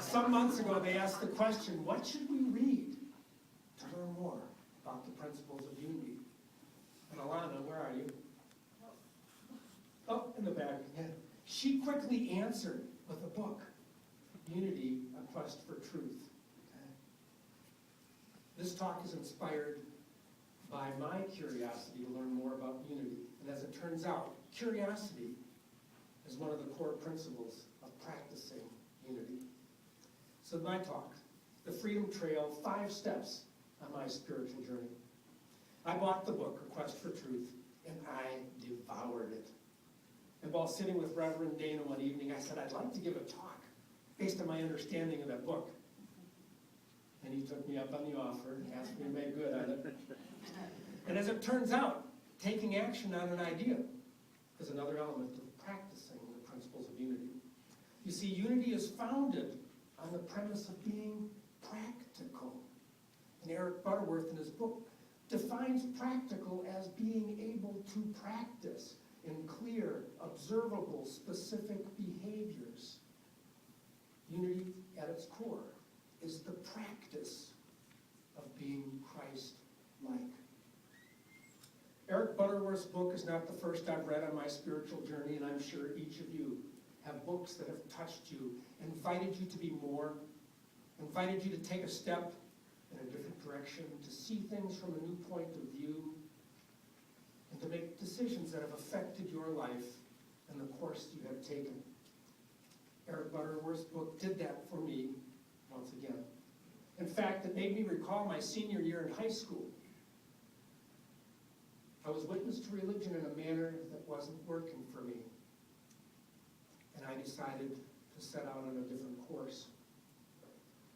Some months ago, they asked the question, what should we read to learn more about the principles of unity? And Alana, where are you? Oh, in the back. Yeah. She quickly answered with a book, Unity, A Quest for Truth. Okay. This talk is inspired by my curiosity to learn more about unity. And as it turns out, curiosity is one of the core principles of practicing unity. So my talk, The Freedom Trail, 5 Steps on My Spiritual Journey. I bought the book, A Quest for Truth, and I devoured it. And while sitting with Reverend Dana one evening, I said, I'd like to give a talk based on my understanding of that book. And he took me up on the offer and asked me to make good on it. And as it turns out, taking action on an idea is another element of practicing the principles of unity. You see, unity is founded on the premise of being practical. And Eric Butterworth, in his book, defines practical as being able to practice in clear, observable, specific behaviors. Unity, at its core, is the practice of being Christ-like. Eric Butterworth's book is not the first I've read on my spiritual journey, and I'm sure each of you have books that have touched you, invited you to be more, invited you to take a step in a different direction, to see things from a new point of view, and to make decisions that have affected your life and the course you have taken. Eric Butterworth's book did that for me once again. In fact, it made me recall my senior year in high school. I was witness to religion in a manner that wasn't working for me. And I decided to set out on a different course.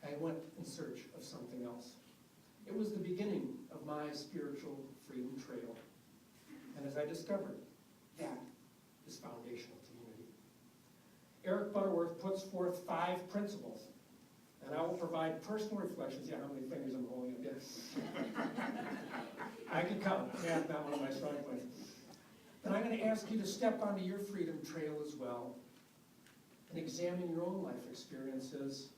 I went in search of something else. It was the beginning of my spiritual freedom trail. And as I discovered, that is foundational to unity. Eric Butterworth puts forth 5 principles, and I will provide personal reflections. Yeah, how many fingers I'm holding up? Yes. I can count. Math, not one of my strong points. But I'm going to ask you to step onto your freedom trail as well and examine your own life experiences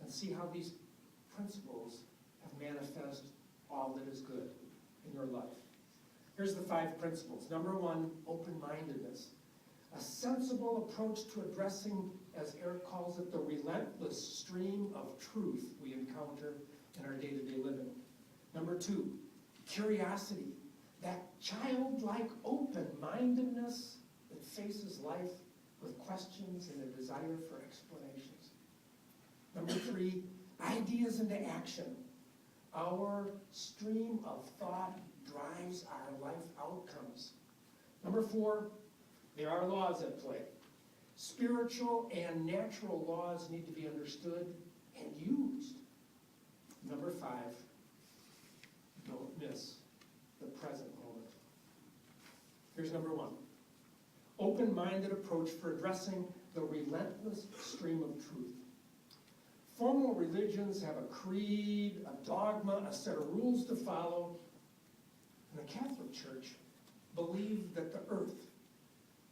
and see how these principles have manifested all that is good in your life. Here's the 5 principles. Number 1, open-mindedness. A sensible approach to addressing, as Eric calls it, the relentless stream of truth we encounter in our day-to-day living. Number 2, curiosity. That childlike open-mindedness that faces life with questions and a desire for explanations. Number 3, ideas into action. Our stream of thought drives our life outcomes. Number 4, there are laws at play. Spiritual and natural laws need to be understood and used. Number 5, don't miss the present moment. Here's number 1. Open-minded approach for addressing the relentless stream of truth. Formal religions have a creed, a dogma, a set of rules to follow. And the Catholic Church believed that the earth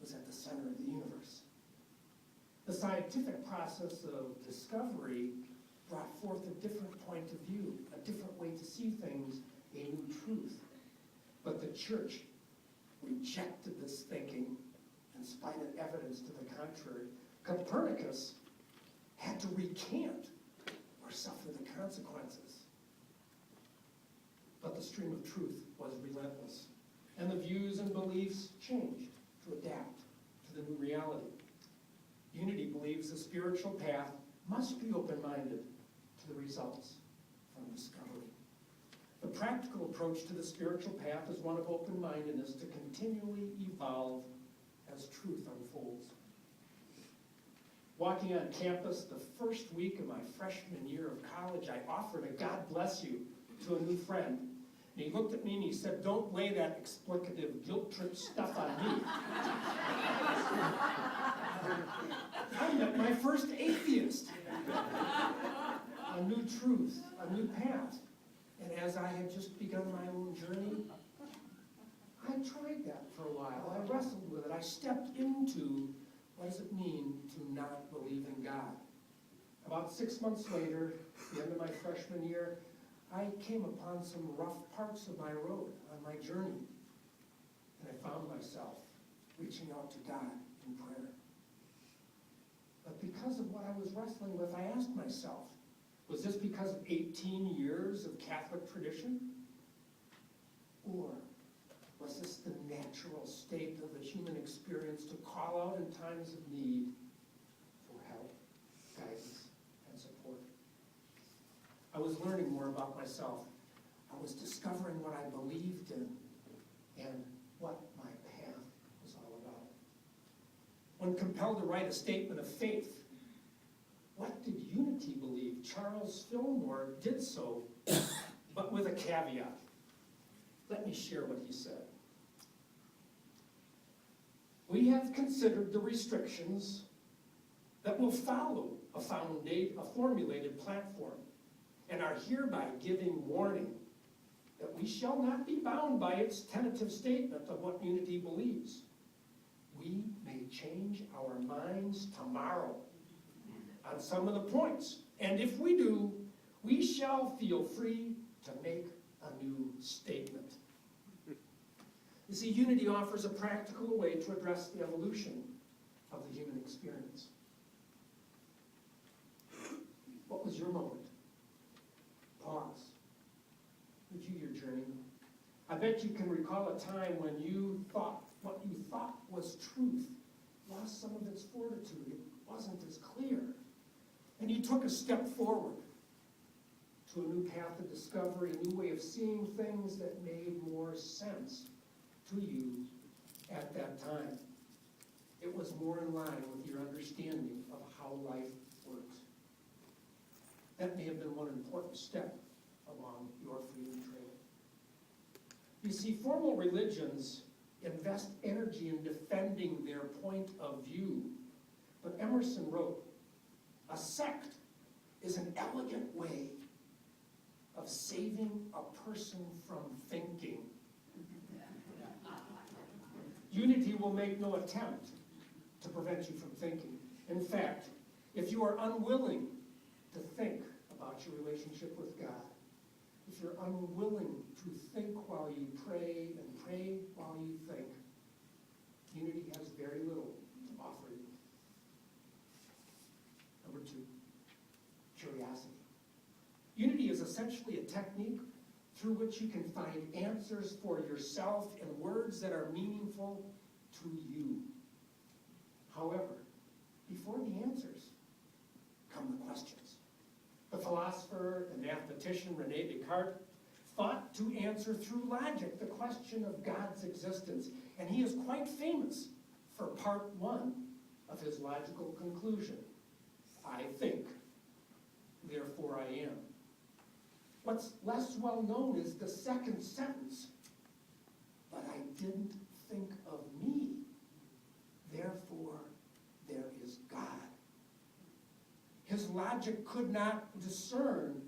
was at the center of the universe. The scientific process of discovery brought forth a different point of view, a different way to see things, a new truth. But the church rejected this thinking in spite of evidence to the contrary. Copernicus had to recant or suffer the consequences. But the stream of truth was relentless, and the views and beliefs changed to adapt to the new reality. Unity believes the spiritual path must be open-minded to the results from discovery. The practical approach to the spiritual path is one of open-mindedness to continually evolve as truth unfolds. Walking on campus the first week of my freshman year of college, I offered a God bless you to a new friend. And he looked at me and he said, "Don't lay that explicative guilt trip stuff on me." I met my first atheist. A new truth, a new path. And as I had just begun my own journey, I tried that for a while. I wrestled with it. I stepped into what does it mean to not believe in God. About About 6 months later, at the end of my freshman year, I came upon some rough parts of my road on my journey. And I found myself reaching out to God in prayer. But because of what I was wrestling with, I asked myself, was this because of 18 years of Catholic tradition? Or was this the natural state of the human experience to call out in times of need for help, guidance, and support? I was learning more about myself. I was discovering what I believed in and what my path was all about. When compelled to write a statement of faith, what did Unity believe? Charles Fillmore did so, but with a caveat. Let me share what he said. We have considered the restrictions that will follow a formulated platform, and are hereby giving warning that we shall not be bound by its tentative statement of what Unity believes. We may change our minds tomorrow on some of the points, and if we do, we shall feel free to make a new statement. You see, Unity offers a practical way to address the evolution of the human experience. What was your moment? Pause. Review your journey. I bet you can recall a time when you thought what you thought was truth lost some of its fortitude. It wasn't as clear. And you took a step forward to a new path of discovery, a new way of seeing things that made more sense to you at that time. It was more in line with your understanding of how life works. That may have been one important step along your freedom trail. You see, formal religions invest energy in defending their point of view. But Emerson wrote, a sect is an elegant way of saving a person from thinking. Unity will make no attempt to prevent you from thinking. In fact, if you are unwilling to think about your relationship with God, if you're unwilling to think while you pray and pray while you think, Unity has very little to offer you. Number 2, curiosity. Unity is essentially a technique through which you can find answers for yourself in words that are meaningful to you. However, before the answers come the questions. The philosopher and mathematician René Descartes thought to answer through logic the question of God's existence, and he is quite famous for part 1 of his logical conclusion. I think, therefore I am. What's less well known is the second sentence. But I didn't think of me, therefore there is God. His logic could not discern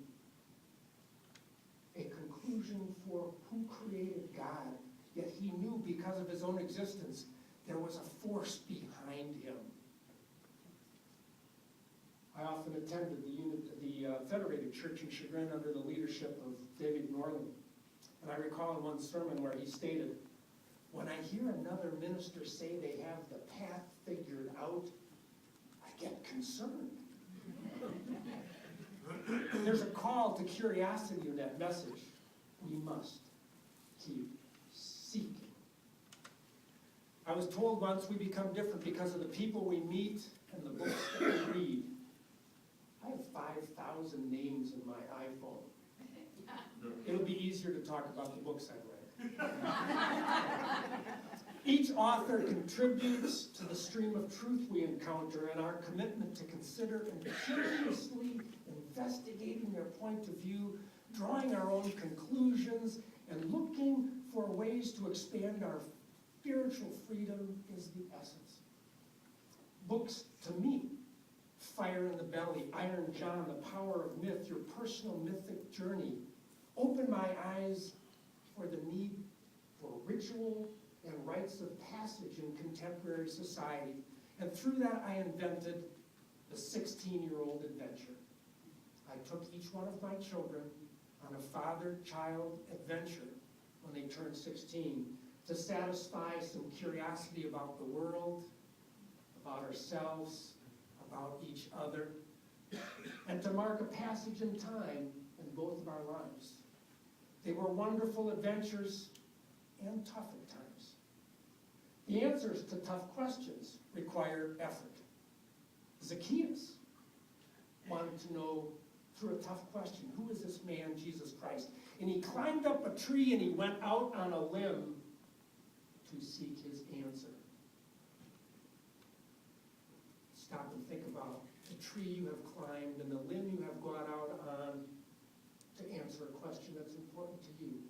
a conclusion for who created God, yet he knew because of his own existence there was a force behind him. I often attended the Federated Church in Chagrin under the leadership of David Norland. And I recall in one sermon where he stated, when I hear another minister say they have the path figured out, I get concerned. There's a call to curiosity in that message. We must keep seeking. I was told once we become different because of the people we meet and the books that we read. I have 5,000 names in my iPhone. It'll be easier to talk about the books I've read. Each author contributes to the stream of truth we encounter, and our commitment to consider and curiously investigating their point of view, drawing our own conclusions, and looking for ways to expand our spiritual freedom is the essence. Books, to me, Fire in the Belly, Iron John, The Power of Myth, your personal mythic journey, open my eyes for the need for ritual and rites of passage in contemporary society. And through that, I invented the 16-year-old adventure. I took each one of my children on a father-child adventure when they turned 16 to satisfy some curiosity about the world, about ourselves, about each other, and to mark a passage in time in both of our lives. They were wonderful adventures and tough at times. The answers to tough questions require effort. Zacchaeus wanted to know through a tough question, who is this man, Jesus Christ? And he climbed up a tree and he went out on a limb to seek his answer. Stop and think about the tree you have climbed and the limb you have gone out on to answer a question that's important to you.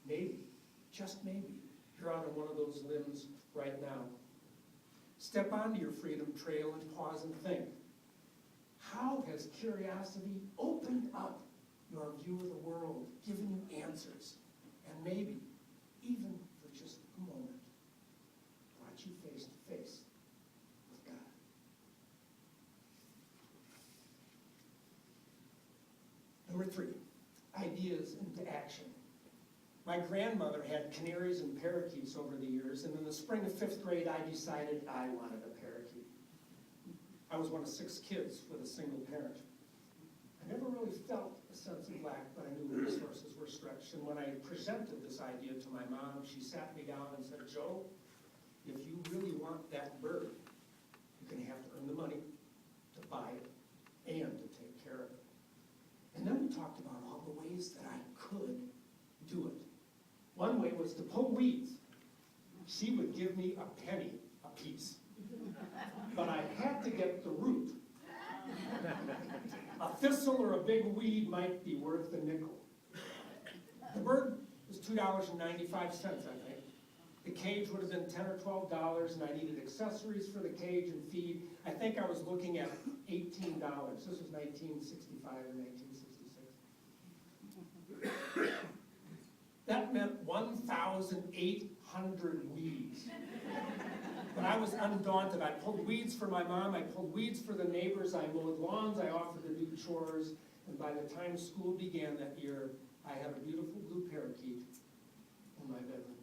Maybe, just maybe, you're out on one of those limbs right now. Step onto your freedom trail and pause and think. How has curiosity opened up your view of the world, given you answers, and maybe, even for just a moment, brought you face to face with God? Number 3, ideas into action. My grandmother had canaries and parakeets over the years, and in the spring of 5th grade, I decided I wanted a parakeet. I was one of 6 kids with a single parent. I never really felt a sense of lack, but I knew resources were stretched. And when I presented this idea to my mom, she sat me down and said, Joe, if you really want that bird, you're going to have to earn the money to buy it and to take care of it. And then we talked about all the ways that I could do it. One way was to pull weeds. She would give me a penny a piece. But I had to get the root. A thistle or a big weed might be worth a nickel. The bird was $2.95, I think. The cage would have been $10 or $12, and I needed accessories for the cage and feed. I think I was looking at $18. This was 1965 or 1966. That meant 1,800 weeds. But I was undaunted. I pulled weeds for my mom. I pulled weeds for the neighbors. I mowed lawns. I offered to do chores. And by the time school began that year, I had a beautiful blue parakeet in my bedroom.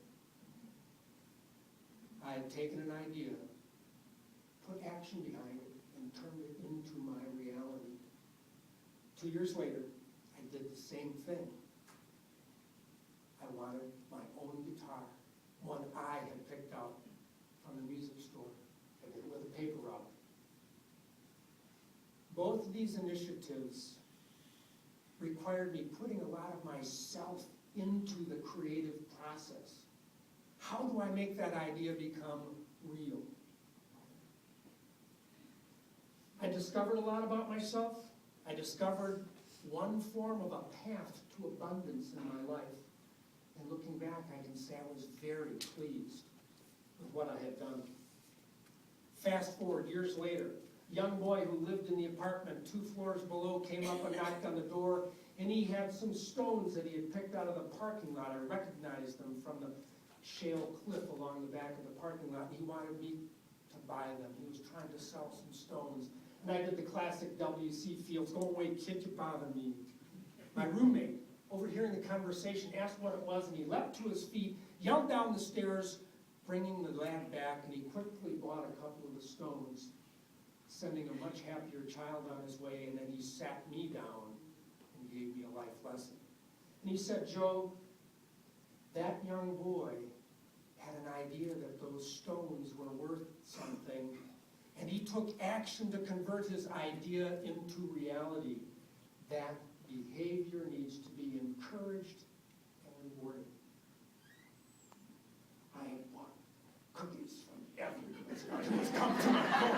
I had taken an idea, put action behind it, and turned it into my reality. 2 years later, I did the same thing. I wanted my own guitar, one I had picked out from the music store. I did it with a paper route. Both of these initiatives required me putting a lot of myself into the creative process. How do I make that idea become real? I discovered a lot about myself. I discovered one form of a path to abundance in my life. And looking back, I can say I was very pleased with what I had done. Fast forward years later, a young boy who lived in the apartment 2 floors below came up and knocked on the door, and he had some stones that he had picked out of the parking lot. I recognized them from the shale cliff along the back of the parking lot, and he wanted me to buy them. He was trying to sell some stones. And I did the classic W.C. Fields, go away, kid, you bother me. My roommate, overhearing the conversation, asked what it was, and he leapt to his feet, yelled down the stairs, bringing the lad back, and he quickly bought a couple of the stones, sending a much happier child on his way, and then he sat me down and gave me a life lesson. And he said, Joe, that young boy had an idea that those stones were worth something, and he took action to convert his idea into reality. That behavior needs to be encouraged and rewarded. I have bought cookies from every place who's come to my door.